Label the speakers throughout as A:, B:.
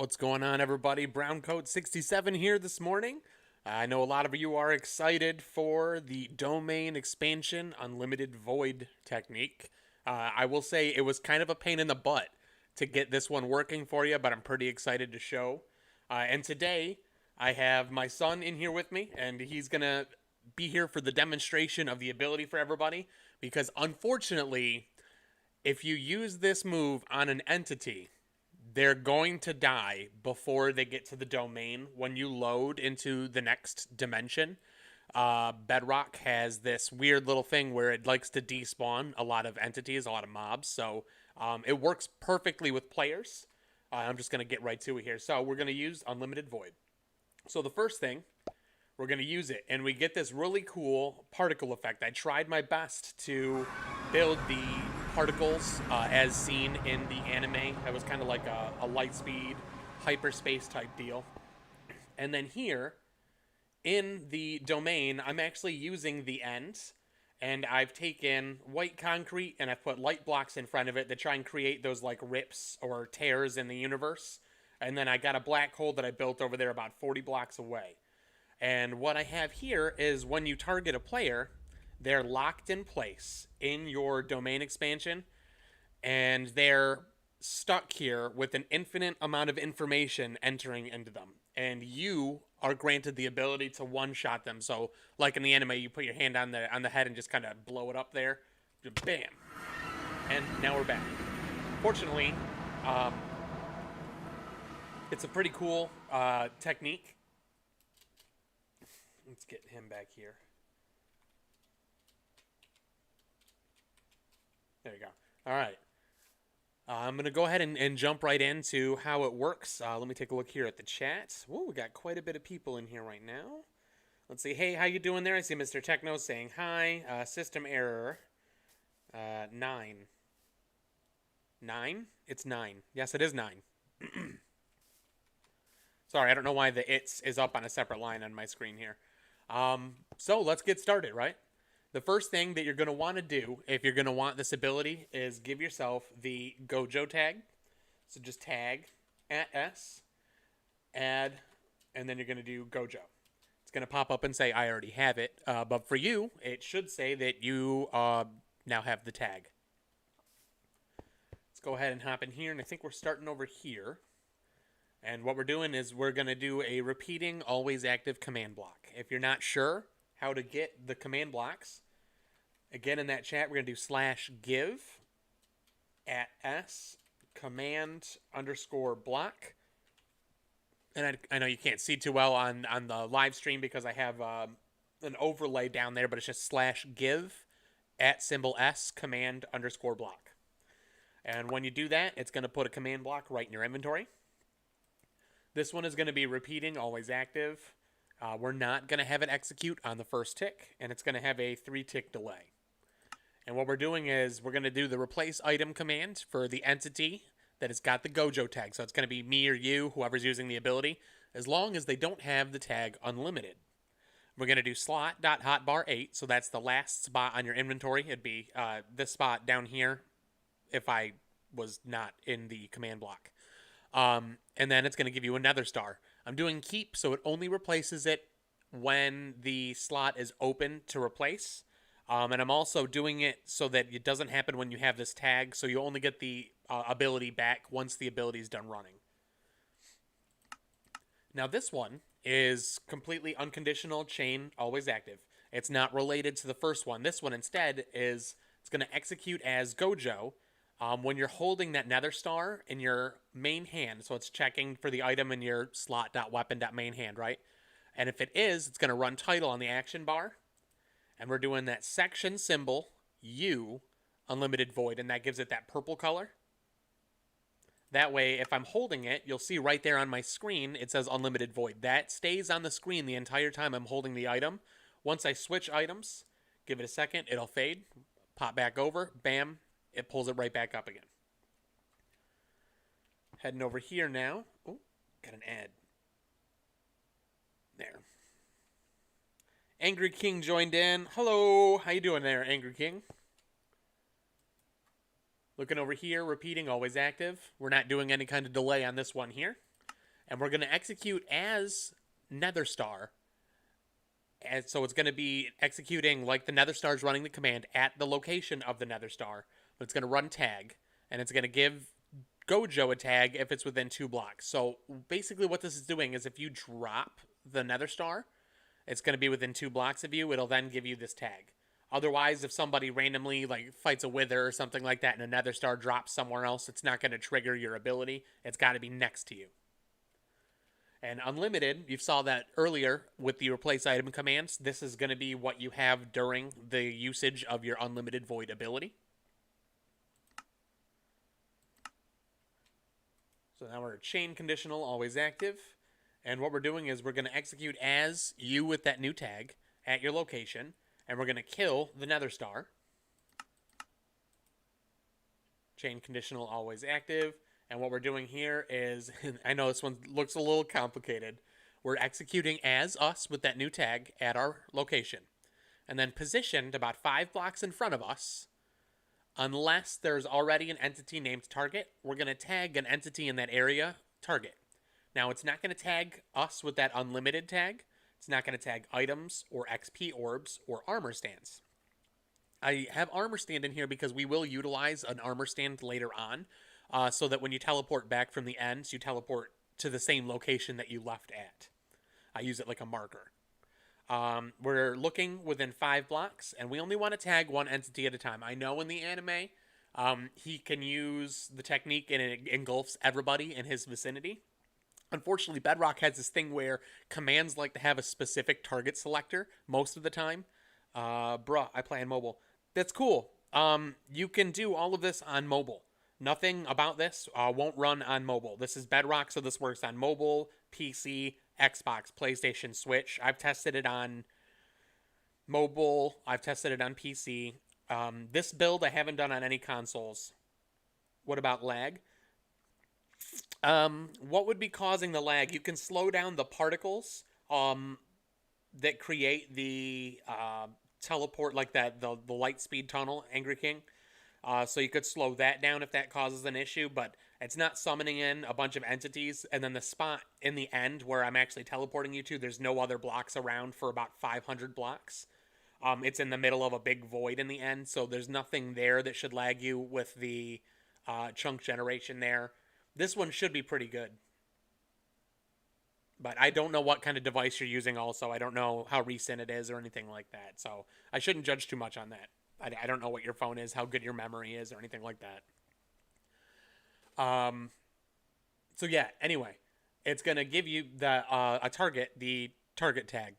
A: What's going on, everybody? Browncoat67 here this morning. I know a lot of you are excited for the domain expansion unlimited void technique. I will say it was kind of a pain in the butt to get this one working for you, but I'm pretty excited to show. And today, I have my son in here with me, and he's going to be here for the demonstration of the ability for everybody, because unfortunately, if you use this move on an entity, they're going to die before they get to the domain when you load into the next dimension. Bedrock has this weird little thing where it likes to despawn a lot of entities, a lot of mobs. So it works perfectly with players. I'm just going to get right to it here. So we're going to use Unlimited Void. So the first thing, we're going to use it. And we get this really cool particle effect. I tried my best to build the particles as seen in the anime. It was kind of like a light speed hyperspace type deal. And then here in the domain, I'm actually using the ends, and I've taken white concrete and I've put light blocks in front of it to try and create those like rips or tears in the universe. And then I got a black hole that I built over there about 40 blocks away. And what I have here is when you target a player, they're locked in place in your domain expansion, and they're stuck here with an infinite amount of information entering into them. And you are granted the ability to one-shot them. So, like in the anime, you put your hand on the head and just kind of blow it up there. Bam. And now we're back. Fortunately, it's a pretty cool technique. Let's get him back here. There you go. All right. I'm going to go ahead and jump right into how it works. Let me take a look here at the chat. Whoa, we got quite a bit of people in here right now. Let's see. Hey, how you doing there? I see Mr. Techno saying hi. System error. 9. 9? It's 9. Yes, it is 9. Sorry, I don't know why the it's is up on a separate line on my screen here. So let's get started, right? The first thing that you're going to want to do if you're going to want this ability is give yourself the Gojo tag. So just tag @s, add, and then you're going to do Gojo. It's going to pop up and say, I already have it. But for you, it should say that you now have the tag. Let's go ahead and hop in here, and I think we're starting over here. And what we're doing is we're going to do a repeating, always active command block. If you're not sure how to get the command blocks, again in that chat, we're going to do /give @s command_block. And I know you can't see too well on the live stream because I have an overlay down there, but it's just /give @s command_block. And when you do that, it's going to put a command block right in your inventory. This one is going to be repeating, always active. We're not going to have it execute on the first tick, and it's going to have a 3-tick delay. And what we're doing is we're going to do the replace item command for the entity that has got the Gojo tag. So it's going to be me or you, whoever's using the ability, as long as they don't have the tag unlimited. We're going to do slot.hotbar8, so that's the last spot on your inventory. It'd be this spot down here if I was not in the command block. And then it's going to give you another star. I'm doing keep, so it only replaces it when the slot is open to replace. And I'm also doing it so that it doesn't happen when you have this tag, so you only get the ability back once the ability is done running. Now this one is completely unconditional chain, always active. It's not related to the first one. This one instead is, it's going to execute as Gojo when you're holding that nether star in your main hand. So it's checking for the item in your slot.weapon.main hand, right? And if it is, it's going to run title on the action bar. And we're doing that section symbol, U, unlimited void, and that gives it that purple color. That way, if I'm holding it, you'll see right there on my screen, it says unlimited void. That stays on the screen the entire time I'm holding the item. Once I switch items, give it a second, it'll fade, pop back over, bam, it pulls it right back up again. Heading over here now. Oh, got an ad. There. Angry King joined in. Hello, how you doing there, Angry King? Looking over here, repeating, always active. We're not doing any kind of delay on this one here. and we're going to execute as Nether Star. And so it's going to be executing like the Nether Star is running the command at the location of the Nether Star. But it's going to run tag, and it's going to give Gojo a tag if it's within 2 blocks. So basically what this is doing is if you drop the Nether Star, it's going to be within 2 blocks of you. It'll then give you this tag. Otherwise, if somebody randomly like fights a Wither or something like that and a Nether Star drops somewhere else, it's not going to trigger your ability. It's got to be next to you. And unlimited, you saw that earlier with the replace item commands. This is going to be what you have during the usage of your unlimited void ability. So now we're chain conditional, always active. And what we're doing is we're going to execute as you with that new tag at your location. And we're going to kill the Nether Star. Chain conditional, always active. And what we're doing here is, I know this one looks a little complicated. We're executing as us with that new tag at our location. And then positioned about 5 blocks in front of us, unless there's already an entity named target, we're going to tag an entity in that area, target. Now, it's not going to tag us with that unlimited tag. It's not going to tag items or XP orbs or armor stands. I have armor stand in here because we will utilize an armor stand later on, so that when you teleport back from the ends, you teleport to the same location that you left at. I use it like a marker. We're looking within 5 blocks, and we only want to tag one entity at a time. I know in the anime, he can use the technique and it engulfs everybody in his vicinity. Unfortunately, Bedrock has this thing where commands like to have a specific target selector most of the time. I play on mobile. That's cool. You can do all of this on mobile. Nothing about this won't run on mobile. This is Bedrock, so this works on mobile, PC, Xbox, PlayStation, Switch. I've tested it on mobile. I've tested it on PC. This build I haven't done on any consoles. What about lag? What would be causing the lag? You can slow down the particles that create the teleport, like that the light speed tunnel, Angry King. So you could slow that down if that causes an issue, but it's not summoning in a bunch of entities. And then the spot in the end where I'm actually teleporting you to, there's no other blocks around for about 500 blocks. It's in the middle of a big void in the end, so there's nothing there that should lag you with the chunk generation there. This one should be pretty good. But I don't know what kind of device you're using also. I don't know how recent it is or anything like that. So I shouldn't judge too much on that. I don't know what your phone is, how good your memory is, or anything like that. So yeah, anyway. It's going to give you the the target tag.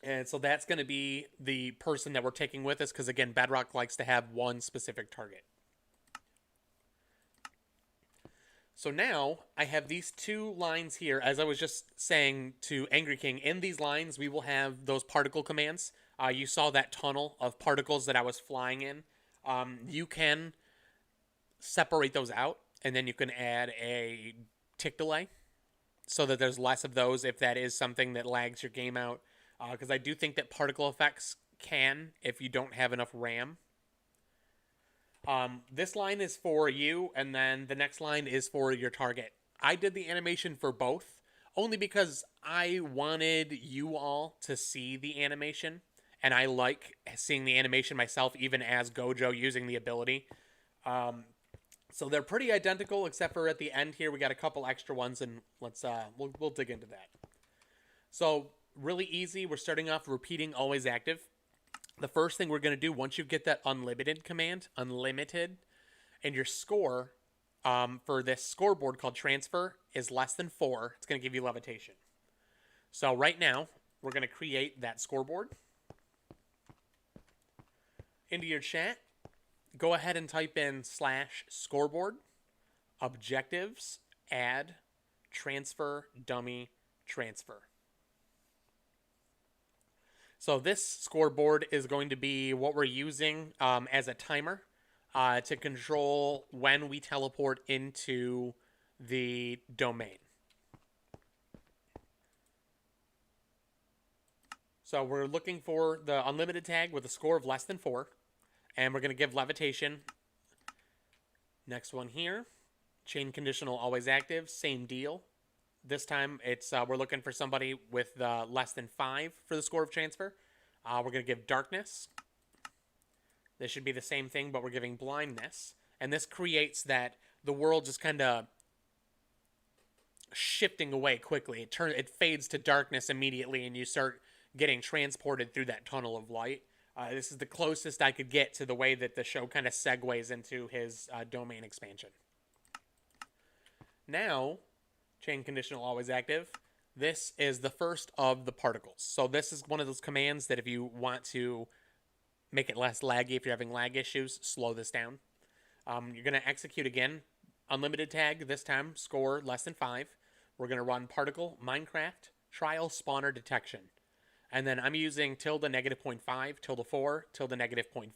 A: And so that's going to be the person that we're taking with us, because again, Bedrock likes to have one specific target. So now I have these 2 lines here. As I was just saying to Angry King, in these lines we will have those particle commands. You saw that tunnel of particles that I was flying in. You can separate those out, and then you can add a tick delay so that there's less of those if that is something that lags your game out. Because I do think that particle effects can if you don't have enough RAM. This line is for you, and then the next line is for your target. I did the animation for both, only because I wanted you all to see the animation, and I like seeing the animation myself, even as Gojo using the ability. So they're pretty identical, except for at the end here, we got a couple extra ones, and let's we'll dig into that. So really easy. We're starting off repeating always active. The first thing we're going to do once you get that unlimited command, unlimited, and your score for this scoreboard called transfer is less than 4, it's going to give you levitation. So right now, we're going to create that scoreboard. Into your chat, go ahead and type in /scoreboard, objectives, add, transfer, dummy, transfer. So this scoreboard is going to be what we're using as a timer to control when we teleport into the domain. So we're looking for the unlimited tag with a score of less than 4. And we're going to give levitation. Next one here. Chain conditional always active. Same deal. This time it's we're looking for somebody with less than 5 for the score of transfer. We're going to give darkness. This should be the same thing, but we're giving blindness. And this creates that the world just kind of shifting away quickly. It fades to darkness immediately, and you start getting transported through that tunnel of light. This is the closest I could get to the way that the show kind of segues into his domain expansion. Now, chain conditional always active. This is the first of the particles. So this is one of those commands that if you want to make it less laggy, if you're having lag issues, slow this down. You're going to execute again. Unlimited tag, this time score less than 5. We're going to run particle Minecraft trial spawner detection. And then I'm using tilde negative 0.5, tilde 4, tilde negative 0.5.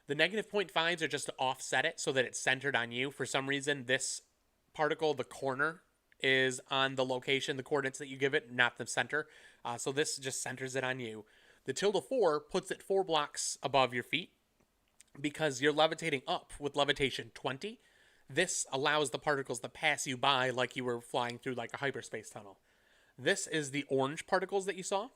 A: The negative 0.5s are just to offset it so that it's centered on you. For some reason, this particle, the corner, is on the location, the coordinates that you give it, not the center. So this just centers it on you. The tilde 4 puts it 4 blocks above your feet because you're levitating up with levitation 20. This allows the particles to pass you by like you were flying through like a hyperspace tunnel. This is the orange particles that you saw.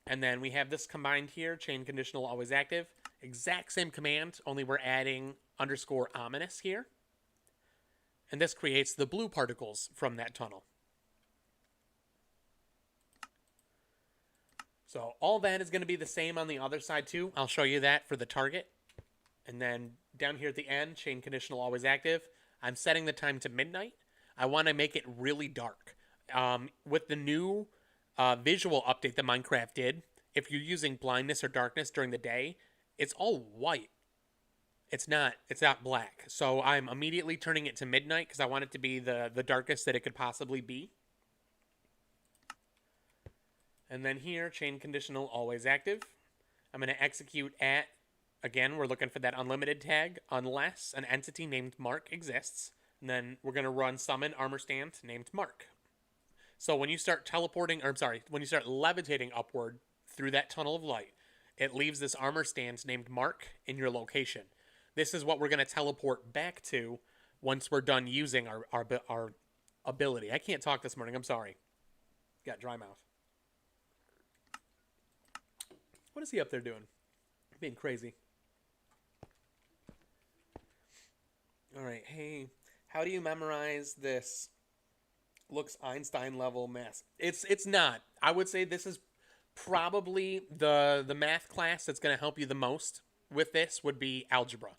A: And then we have this combined here, chain conditional always active. Exact same command, only we're adding underscore ominous here. And this creates the blue particles from that tunnel. So all that is going to be the same on the other side too. I'll show you that for the target. And then down here at the end, chain conditional always active. I'm setting the time to midnight. I want to make it really dark. With the new visual update that Minecraft did, if you're using blindness or darkness during the day, it's all white. It's not black. So I'm immediately turning it to midnight because I want it to be the darkest that it could possibly be. And then here, chain conditional always active. I'm going to execute at, again, we're looking for that unlimited tag, unless an entity named Mark exists. And then we're going to run summon armor stand named Mark. So when you start when you start levitating upward through that tunnel of light, it leaves this armor stand named Mark in your location. This is what we're going to teleport back to once we're done using our ability. I can't talk this morning. I'm sorry. Got dry mouth. What is he up there doing? Being crazy. All right. Hey, how do you memorize this? Looks Einstein level math. It's not. I would say this is probably the math class that's going to help you the most with this would be algebra.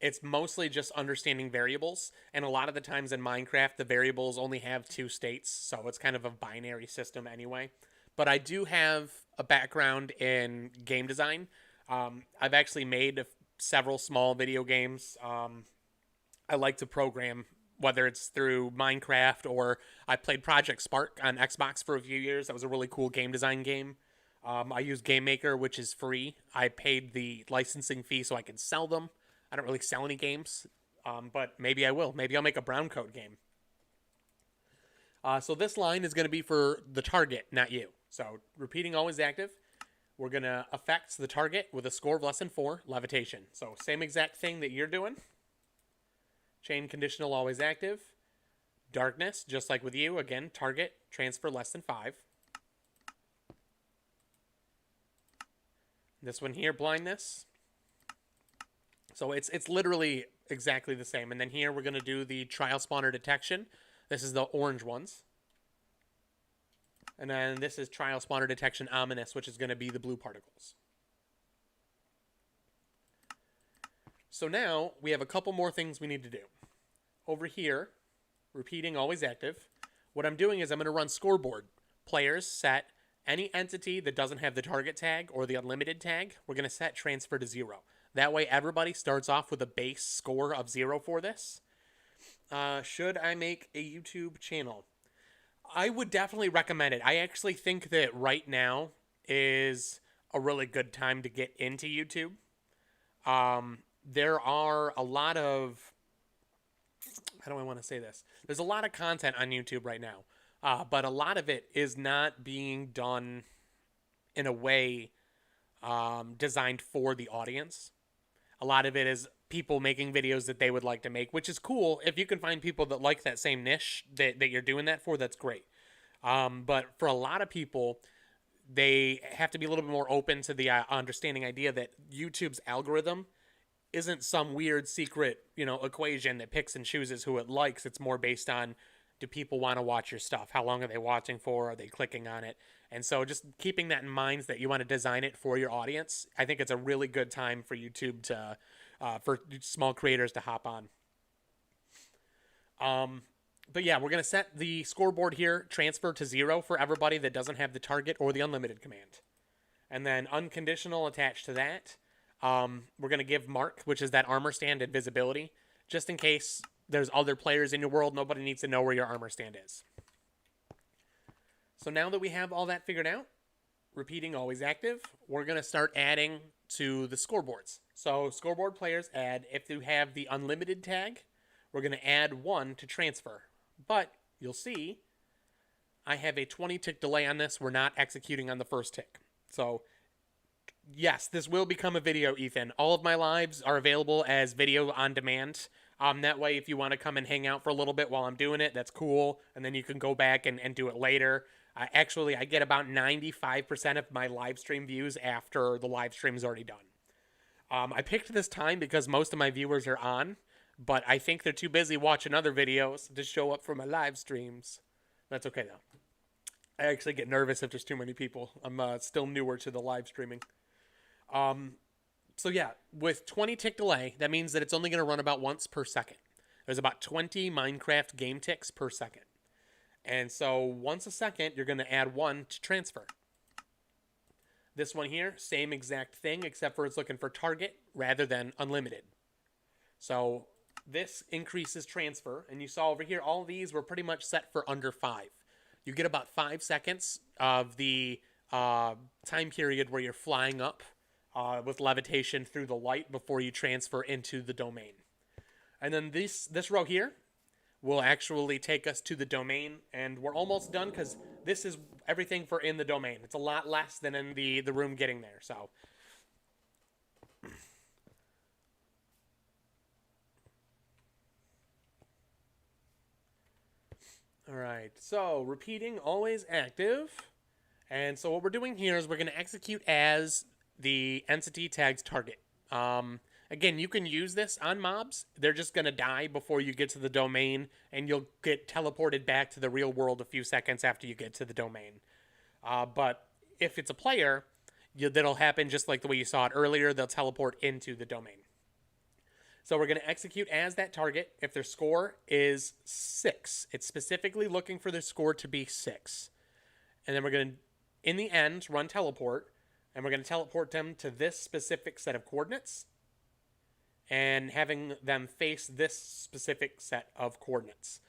A: It's mostly just understanding variables, and a lot of the times in Minecraft the variables only have 2 states, so it's kind of a binary system anyway. But I do have a background in game design. I've actually made several small video games. I like to program, whether it's through Minecraft or I played Project Spark on Xbox for a few years. That was a really cool game design game. I use Game Maker, which is free. I paid the licensing fee so I can sell them. I don't really sell any games, but maybe I will. Maybe I'll make a brown coat game. So this line is going to be for the target, not you. So repeating always active. We're going to affect the target with a score of less than 4, levitation. So same exact thing that you're doing. Chain conditional always active. Darkness, just like with you. Again, target, transfer less than 5. This one here, blindness. So it's literally exactly the same. And then here we're going to do the trial spawner detection. This is the orange ones. And then this is trial spawner detection ominous, which is going to be the blue particles. So now we have a couple more things we need to do. Over here, repeating always active. What I'm doing is I'm going to run scoreboard. Players set any entity that doesn't have the target tag or the unlimited tag, we're going to set transfer to 0. That way everybody starts off with a base score of 0 for this. Should I make a YouTube channel? I would definitely recommend it. I actually think that right now is a really good time to get into YouTube. There are a lot of... How do I want to say this? There's a lot of content on YouTube right now. But a lot of it is not being done in a way designed for the audience. A lot of it is people making videos that they would like to make, which is cool. If you can find people that like that same niche that you're doing that for, that's great. But for a lot of people, they have to be a little bit more open to the understanding idea that YouTube's algorithm isn't some weird secret, equation that picks and chooses who it likes. It's more based on, do people want to watch your stuff? How long are they watching for? Are they clicking on it? And so just keeping that in mind, that you want to design it for your audience, I think it's a really good time for YouTube to, for small creators to hop on. But yeah, we're going to set the scoreboard here, transfer to 0 for everybody that doesn't have the target or the unlimited command. And then unconditional attached to that. We're going to give Mark, which is that armor stand, invisibility, just in case there's other players in your world. Nobody needs to know where your armor stand is. So now that we have all that figured out, repeating always active, we're going to start adding to the scoreboards. So scoreboard players add, if you have the unlimited tag, we're going to add 1 to transfer. But you'll see I have a 20 tick delay on this. We're not executing on the first tick. So yes, this will become a video, Ethan. All of my lives are available as video on demand. That way, if you want to come and hang out for a little bit while I'm doing it, that's cool. And then you can go back and do it later. Actually, I get about 95% of my live stream views after the live stream is already done. I picked this time because most of my viewers are on, but I think they're too busy watching other videos to show up for my live streams. That's okay, though. I actually get nervous if there's too many people. I'm still newer to the live streaming. So yeah, with 20 tick delay, that means that it's only going to run about once per second. There's about 20 Minecraft game ticks per second. And so once a second, you're going to add 1 to transfer. This one here, same exact thing, except for it's looking for target rather than unlimited. So this increases transfer, and you saw over here, all these were pretty much set for under 5. You get about 5 seconds of the time period where you're flying up with levitation through the light before you transfer into the domain. And then this row here will actually take us to the domain, and we're almost done because this is everything for in the domain. It's a lot less than in the room getting there, so. All right, so repeating, always active. And so what we're doing here is we're going to execute as the entity tag's target. Again, you can use this on mobs. They're just going to die before you get to the domain, and you'll get teleported back to the real world a few seconds after you get to the domain. But if it's a player, that'll happen just like the way you saw it earlier. They'll teleport into the domain. So we're going to execute as that target if their score is 6. It's specifically looking for their score to be 6. And then we're going to, in the end, run teleport. And we're going to teleport them to this specific set of coordinates. And having them face this specific set of coordinates.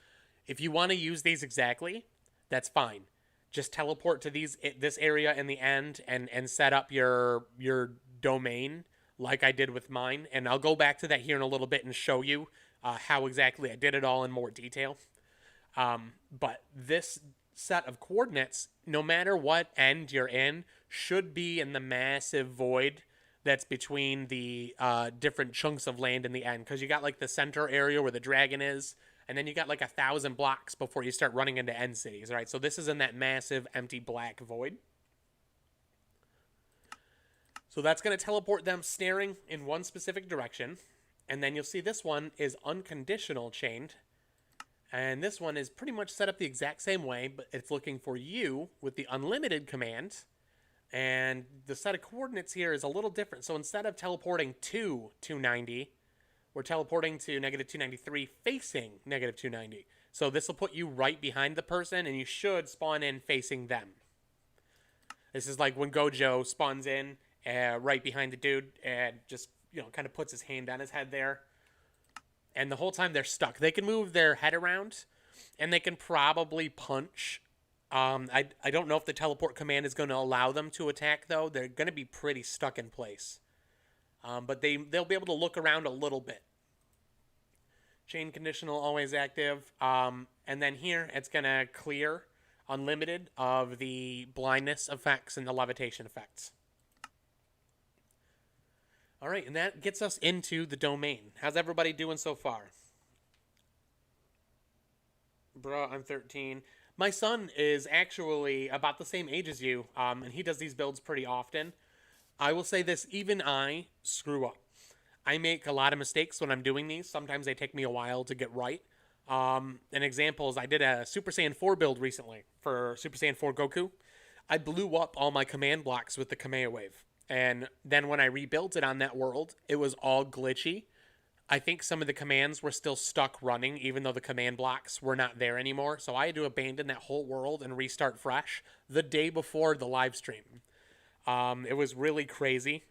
A: If you want to use these exactly, that's fine. Just teleport to this area in the end and set up your domain like I did with mine. And I'll go back to that here in a little bit and show you how exactly I did it all in more detail. But this set of coordinates, no matter what end you're in, should be in the massive void that's between the different chunks of land in the end. Because you got like the center area where the dragon is, and then you got like 1,000 blocks before you start running into end cities, right? So this is in that massive empty black void. So that's going to teleport them staring in one specific direction. And then you'll see this one is unconditional chained. And this one is pretty much set up the exact same way, but it's looking for you with the unlimited command. And the set of coordinates here is a little different. So instead of teleporting to 290, we're teleporting to negative 293 facing negative 290. So this will put you right behind the person, and you should spawn in facing them. This is like when Gojo spawns in right behind the dude and just, kind of puts his hand on his head there. And the whole time they're stuck. They can move their head around, and they can probably punch. I don't know if the teleport command is going to allow them to attack, though. They're going to be pretty stuck in place. But they'll be able to look around a little bit. Chain conditional, always active. And then here, it's going to clear unlimited of the blindness effects and the levitation effects. All right, and that gets us into the domain. How's everybody doing so far? Bruh, I'm 13. My son is actually about the same age as you, and he does these builds pretty often. I will say this, even I screw up. I make a lot of mistakes when I'm doing these. Sometimes they take me a while to get right. An example is I did a Super Saiyan 4 build recently for Super Saiyan 4 Goku. I blew up all my command blocks with the Kamea Wave. And then when I rebuilt it on that world, it was all glitchy. I think some of the commands were still stuck running, even though the command blocks were not there anymore. So I had to abandon that whole world and restart fresh the day before the live stream. It was really crazy.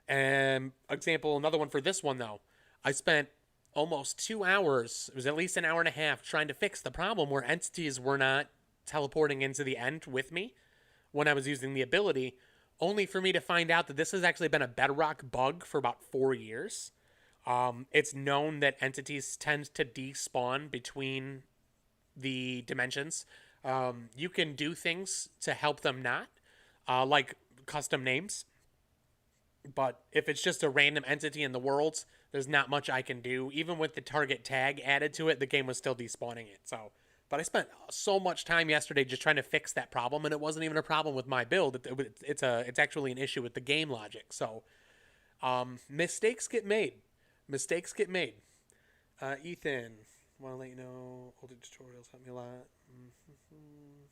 A: And example, another one for this one though. I spent almost 2 hours, it was at least an hour and a half, trying to fix the problem where entities were not teleporting into the end with me when I was using the ability, only for me to find out that this has actually been a bedrock bug for about 4 years. It's known that entities tend to despawn between the dimensions. You can do things to help them not, like custom names. But if it's just a random entity in the worlds, there's not much I can do. Even with the target tag added to it, the game was still despawning it. So, but I spent so much time yesterday just trying to fix that problem, and it wasn't even a problem with my build. It's actually an issue with the game logic. So, mistakes get made. Mistakes get made. Ethan, want to let you know, older tutorials help me a lot. Mm-hmm.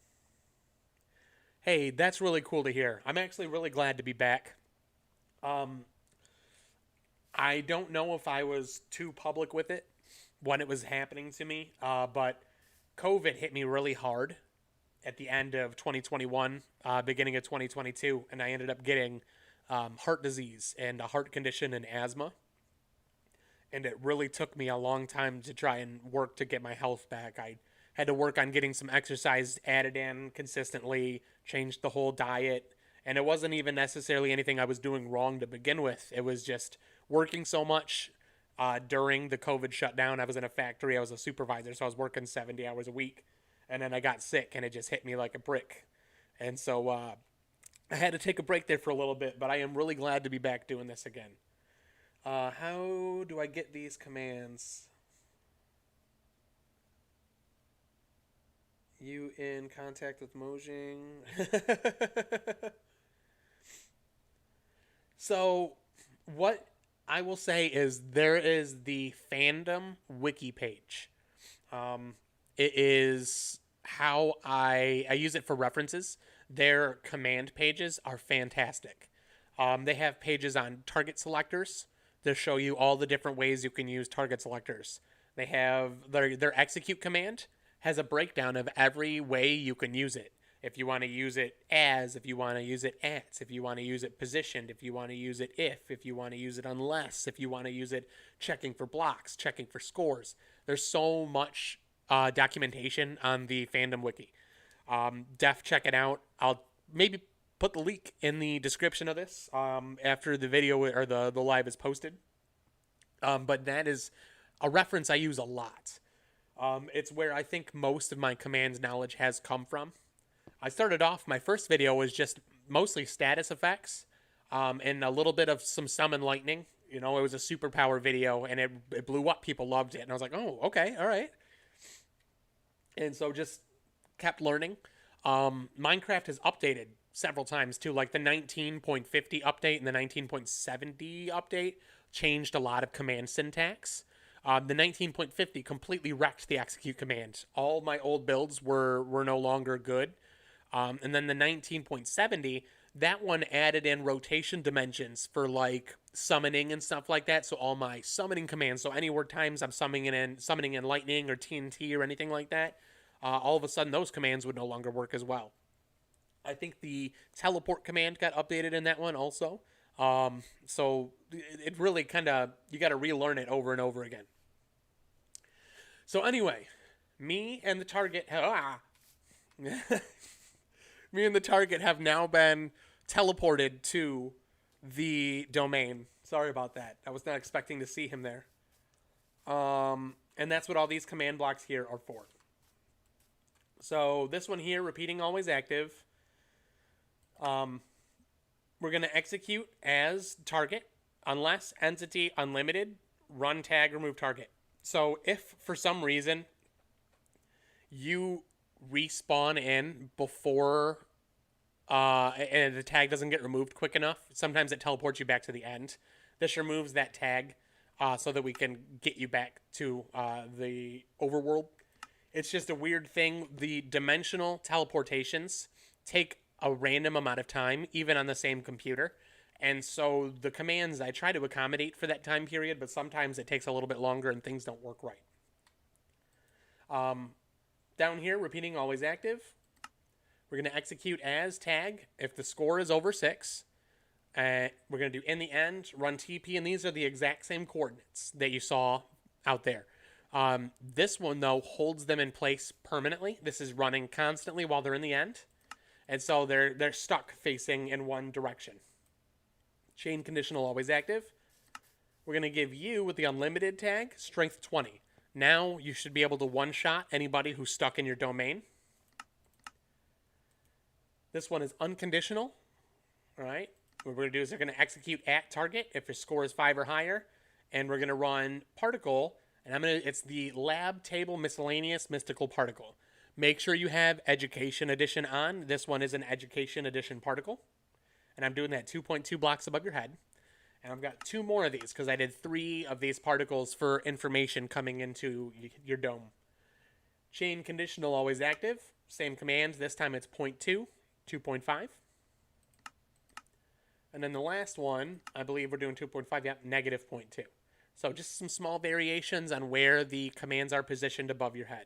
A: Hey, that's really cool to hear. I'm actually really glad to be back. Um, I don't know if I was too public with it when it was happening to me, but COVID hit me really hard at the end of 2021, beginning of 2022, and I ended up getting heart disease and a heart condition and asthma. And it really took me a long time to try and work to get my health back. I had to work on getting some exercise added in consistently, changed the whole diet, and it wasn't even necessarily anything I was doing wrong to begin with. It was just working so much during the COVID shutdown. I was in a factory. I was a supervisor, so I was working 70 hours a week. And then I got sick, and it just hit me like a brick. And so I had to take a break there for a little bit, but I am really glad to be back doing this again. How do I get these commands? You in contact with Mojang? So, what I will say is there is the fandom wiki page. It is how I use it for references. Their command pages are fantastic. They have pages on target selectors that show you all the different ways you can use target selectors. They have their execute command has a breakdown of every way you can use it. If you want to use it as, if you want to use it at, if you want to use it positioned, if you want to use it if you want to use it unless, if you want to use it checking for blocks, checking for scores. There's so much documentation on the fandom wiki. Def check it out. I'll maybe put the link in the description of this after the video or the live is posted. But that is a reference I use a lot. It's where I think most of my commands knowledge has come from. I started off, my first video was just mostly status effects and a little bit of some summon lightning. You know, it was a superpower video and it blew up. People loved it. And I was like, oh, okay, all right. And so just kept learning. Minecraft has updated several times too, like the 19.50 update and the 19.70 update changed a lot of command syntax. The 19.50 completely wrecked the execute command. All my old builds were no longer good. And then the 19.70, that one added in rotation dimensions for like summoning and stuff like that. So all my summoning commands, so anywhere times I'm summoning in lightning or TNT or anything like that, all of a sudden those commands would no longer work as well. I think the teleport command got updated in that one also. So it really kind of, you got to relearn it over and over again. So anyway, me and the target have now been teleported to the domain. Sorry about that. I was not expecting to see him there. And that's what all these command blocks here are for. So this one here, repeating always active. We're going to execute as target unless entity unlimited, run tag, remove target. So if for some reason you respawn in before and the tag doesn't get removed quick enough, sometimes it teleports you back to the end. This removes that tag so that we can get you back to the overworld. It's just a weird thing. The dimensional teleportations take a random amount of time, even on the same computer. And so the commands, I try to accommodate for that time period, but sometimes it takes a little bit longer and things don't work right. Down here, repeating always active. We're going to execute as tag if the score is over 6. We're going to do in the end, run TP, and these are the exact same coordinates that you saw out there. This one, though, holds them in place permanently. This is running constantly while they're in the end. And so they're stuck facing in one direction. Chain conditional always active. We're going to give you, with the unlimited tag, strength 20. Now you should be able to one-shot anybody who's stuck in your domain. This one is unconditional. All right. What we're going to do is they're going to execute at target if your score is 5 or higher. And we're going to run particle. And it's the lab table miscellaneous mystical particle. Make sure you have education edition on. This one is an education edition particle. And I'm doing that 2.2 blocks above your head. And I've got 2 more of these because I did 3 of these particles for information coming into your dome. Chain conditional always active. Same command. This time it's 0.2, 2.5. And then the last one, I believe we're doing 2.5, yeah, negative 0.2. So just some small variations on where the commands are positioned above your head.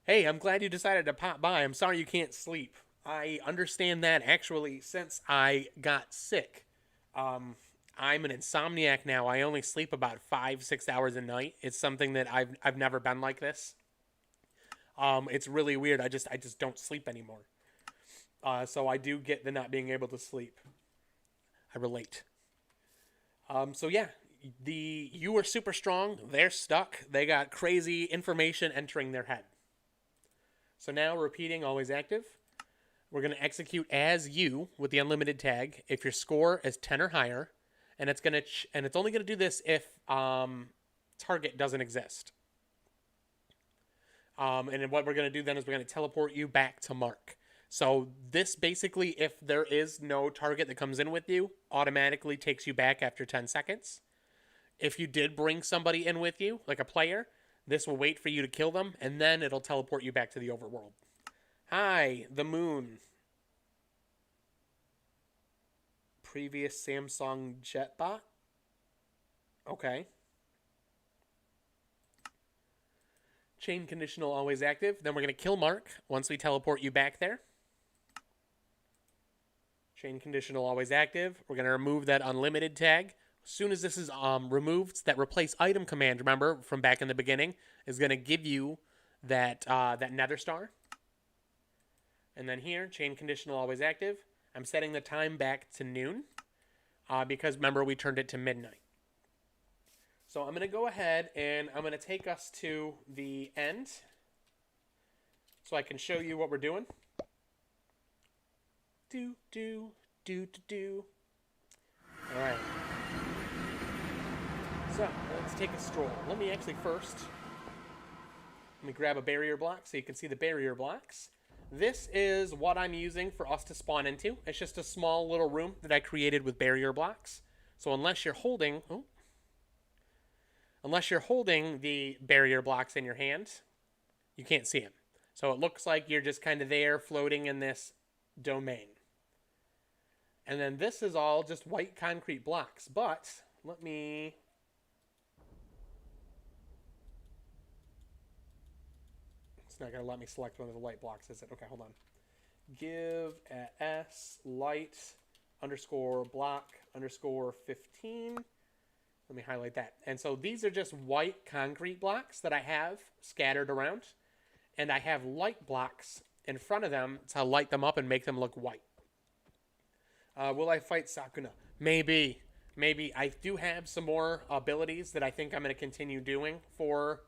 A: Hey, I'm glad you decided to pop by. I'm sorry you can't sleep. I understand that actually since I got sick. I'm an insomniac now. I only sleep about 5-6 hours a night. It's something that I've never been like this. It's really weird. I just don't sleep anymore. So I do get the not being able to sleep. I relate. So yeah, you are super strong. They're stuck. They got crazy information entering their head. So now repeating always active. We're going to execute as you with the unlimited tag if your score is 10 or higher, and it's only going to do this if target doesn't exist. And then what we're going to do then is we're going to teleport you back to Mark. So this basically, if there is no target that comes in with you, automatically takes you back after 10 seconds. If you did bring somebody in with you, like a player, this will wait for you to kill them, and then it'll teleport you back to the overworld. Hi, the moon. Previous Samsung Jetbot? Okay. Chain conditional always active. Then we're going to kill Mark once we teleport you back there. Chain conditional always active. We're going to remove that unlimited tag. As soon as this is removed, that replace item command, remember, from back in the beginning, is going to give you that nether star. And then here, chain conditional always active. I'm setting the time back to noon because, remember, we turned it to midnight. So I'm going to go ahead and I'm going to take us to the end so I can show you what we're doing. Do. All right. So let's take a stroll. Let me grab a barrier block so you can see the barrier blocks. This is what I'm using for us to spawn into. It's just a small little room that I created with barrier blocks. So unless you're holding the barrier blocks in your hand, you can't see them. So it looks like you're just kind of there floating in this domain. And then this is all just white concrete blocks. But let me... It's not going to let me select one of the light blocks, is it? Okay, hold on. Give at S light underscore block underscore 15. Let me highlight that. And so these are just white concrete blocks that I have scattered around. And I have light blocks in front of them to light them up and make them look white. Will I fight Sakuna? Maybe. I do have some more abilities that I think I'm going to continue doing for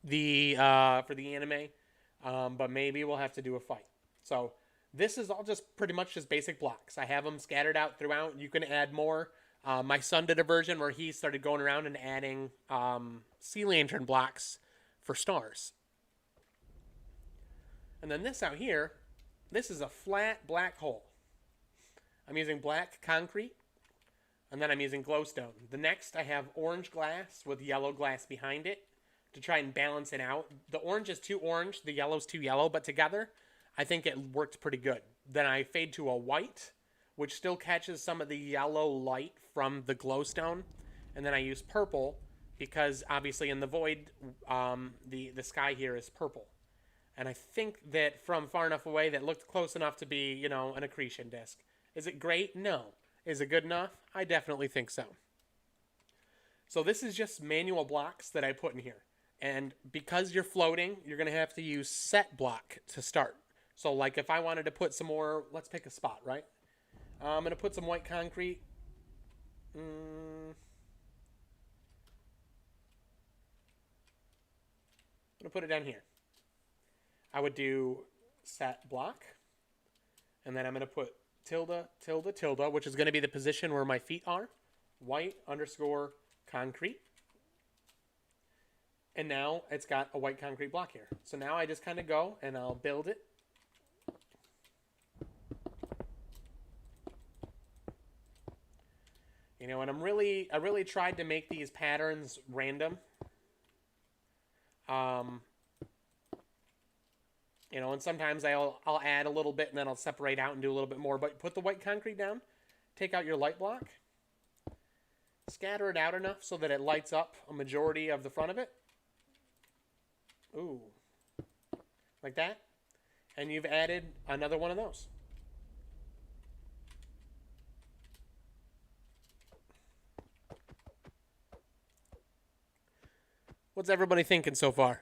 A: for the anime, but maybe we'll have to do a fight. So this is all just pretty much just basic blocks. I have them scattered out throughout. You can add more. My son did a version where he started going around and adding sea lantern blocks for stars. And then this out here, this is a flat black hole. I'm using black concrete, and then I'm using glowstone. The next, I have orange glass with yellow glass behind it to try and balance it out. The orange is too orange, the yellow's too yellow, but together, I think it worked pretty good. Then I fade to a white, which still catches some of the yellow light from the glowstone. And then I use purple because obviously in the void, the sky here is purple. And I think that from far enough away that looked close enough to be, you know, an accretion disk. Is it great? No. Is it good enough? I definitely think so. So this is just manual blocks that I put in here. And because you're floating, you're going to have to use set block to start. So like if I wanted to put some more, let's pick a spot, right? I'm going to put some white concrete. I'm going to put it down here. I would do set block. And then I'm going to put tilde, tilde, tilde, which is going to be the position where my feet are. White underscore concrete. And now it's got a white concrete block here. So now I just kind of go and I'll build it. You know, and I really tried to make these patterns random. You know, and sometimes I'll add a little bit and then I'll separate out and do a little bit more. But put the white concrete down, take out your light block, scatter it out enough so that it lights up a majority of the front of it. Ooh, like that. And you've added another one of those. What's everybody thinking so far?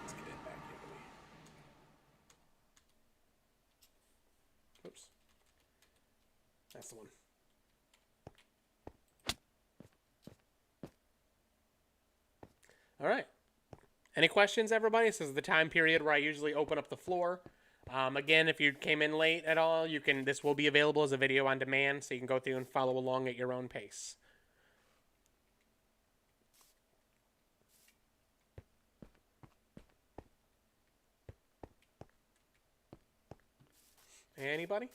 A: Let's get it back here. Oops. That's the one. All right. Any questions, everybody? This is the time period where I usually open up the floor. Again, if you came in late at all, you can. This will be available as a video on demand, so you can go through and follow along at your own pace. Anybody?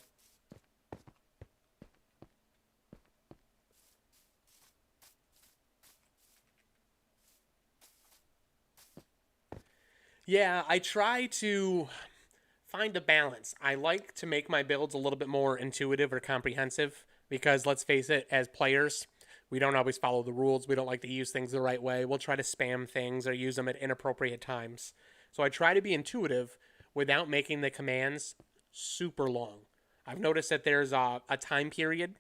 A: Yeah, I try to find a balance. I like to make my builds a little bit more intuitive or comprehensive because let's face it, as players, we don't always follow the rules. We don't like to use things the right way. We'll try to spam things or use them at inappropriate times. So I try to be intuitive without making the commands super long. I've noticed that there's a time period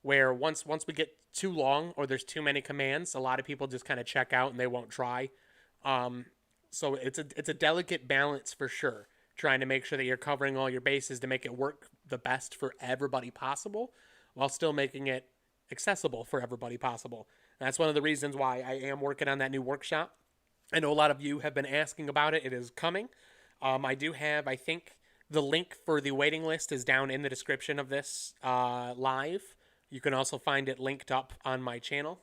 A: where once we get too long or there's too many commands, a lot of people just kind of check out and they won't try. So it's a delicate balance for sure, trying to make sure that you're covering all your bases to make it work the best for everybody possible while still making it accessible for everybody possible. And that's one of the reasons why I am working on that new workshop. I know a lot of you have been asking about it. It is coming. I do have, I think, the link for the waiting list is down in the description of this live. You can also find it linked up on my channel.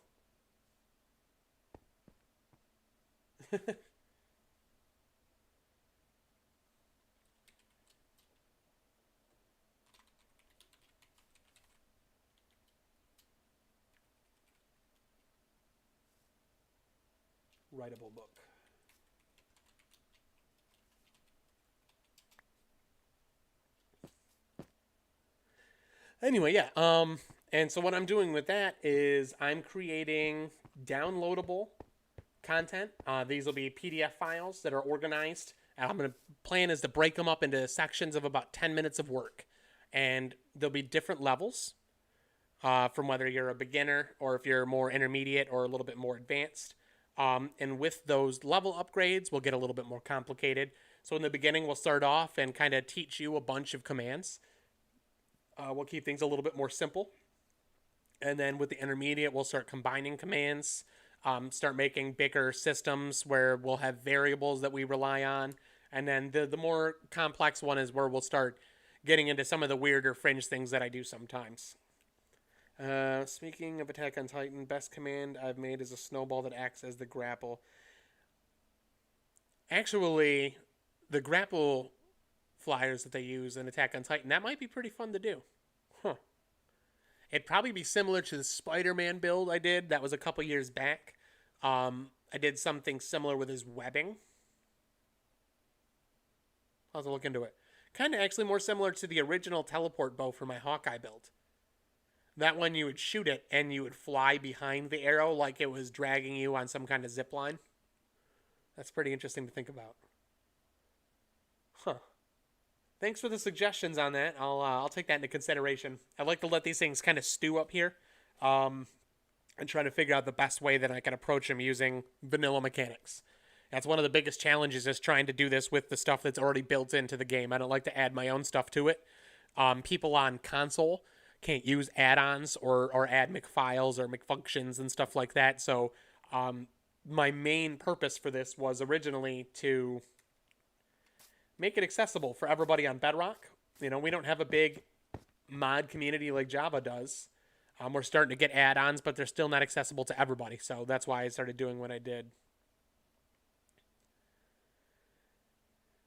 A: Writable book. Anyway, yeah. And so what I'm doing with that is I'm creating downloadable content. These will be PDF files that are organized. And I'm going to plan is to break them up into sections of about 10 minutes of work. And there'll be different levels from whether you're a beginner or if you're more intermediate or a little bit more advanced. And with those level upgrades, we'll get a little bit more complicated. So in the beginning, we'll start off and kind of teach you a bunch of commands. We'll keep things a little bit more simple. And then with the intermediate, we'll start combining commands, start making bigger systems where we'll have variables that we rely on. And then the more complex one is where we'll start getting into some of the weirder fringe things that I do sometimes. Speaking of Attack on Titan, best command I've made is a snowball that acts as the grapple. Actually, the grapple flyers that they use in Attack on Titan, that might be pretty fun to do. Huh. It'd probably be similar to the Spider-Man build I did. That was a couple years back. I did something similar with his webbing. I'll have to look into it. Kind of actually more similar to the original teleport bow for my Hawkeye build. That one you would shoot it and you would fly behind the arrow like it was dragging you on some kind of zip line. That's pretty interesting to think about. Huh. Thanks for the suggestions on that. I'll take that into consideration. I like to let these things kind of stew up here, and try to figure out the best way that I can approach them using vanilla mechanics. That's one of the biggest challenges, is trying to do this with the stuff that's already built into the game. I don't like to add my own stuff to it. People on console can't use add-ons or add McFiles or McFunctions and stuff like that. So my main purpose for this was originally to make it accessible for everybody on Bedrock. You know, we don't have a big mod community like Java does. We're starting to get add-ons, but they're still not accessible to everybody. So that's why I started doing what I did.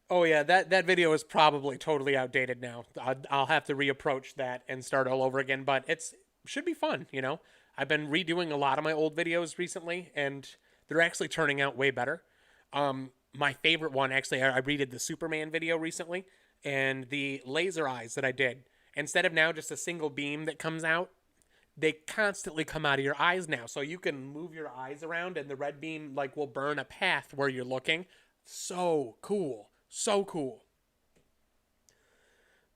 A: Oh yeah, that video is probably totally outdated now. I'll have to reapproach that and start all over again, but it should be fun, you know? I've been redoing a lot of my old videos recently, and they're actually turning out way better. My favorite one, actually, I redid the Superman video recently, and the laser eyes that I did, instead of now just a single beam that comes out, they constantly come out of your eyes now. So you can move your eyes around, and the red beam like will burn a path where you're looking. So cool. So cool.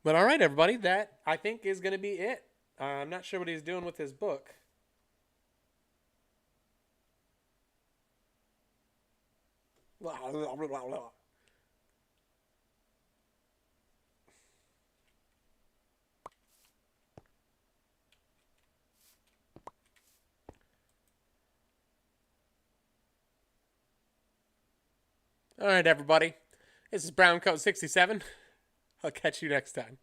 A: But all right, everybody, that I think is going to be it. I'm not sure what he's doing with his book. All right, everybody. This is Browncoat67. I'll catch you next time.